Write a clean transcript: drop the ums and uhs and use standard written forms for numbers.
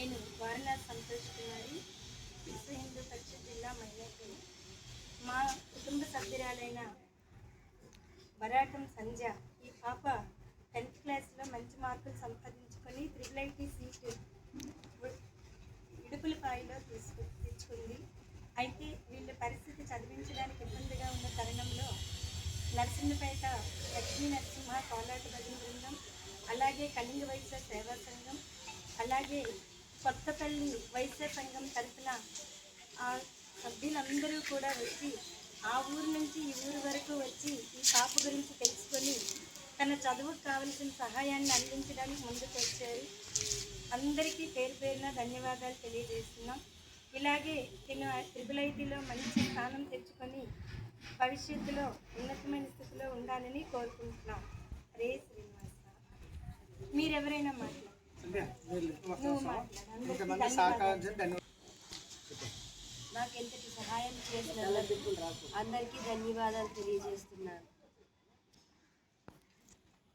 నేను వారణాసి సంతోష్ కుమారి, విశ్వ హిందూ పరిషత్ జిల్లా మైనార్టీ. మా కుటుంబ సభ్యురాలైన బరాటం సంధ్య, ఈ పాప 10th క్లాస్లో మంచి మార్కులు సంపాదించుకొని IIIT సీటు ఇడుపులపాయలో తెచ్చుకుంది. అయితే వీళ్ళ పరిస్థితి చదివించడానికి ఇబ్బందిగా ఉన్న తరుణంలో నరసింహపేట లక్ష్మీ నరసింహ కోలాట భజన బృందం, అలాగే కళింగ వైశ్య సేవా సంఘం, అలాగే కొత్తపల్లి వైశ్య సంఘం తరఫున ఆ సభ్యులందరూ కూడా వచ్చి ఆ ఊరు నుంచి ఈ ఊరు వరకు వచ్చి ఈ పాప గురించి తెలుసుకొని తన చదువుకు కావలసిన సహాయాన్ని అందించడానికి ముందుకు వచ్చారు. అందరికీ పేరు పేరున ధన్యవాదాలు తెలియజేస్తున్నాం. ఇలాగే నేను IIITలో మంచి స్థానం తెచ్చుకొని భవిష్యత్తులో ఉన్నతమైన స్థితిలో ఉండాలని కోరుకుంటున్నాం. రే శ్రీనివాస. మీరెవరైనా నువ్వు మాట్లాడు. నాకు ఎంతటి సహాయం చేసిన అందరికీ ధన్యవాదాలు తెలియజేస్తున్నాను.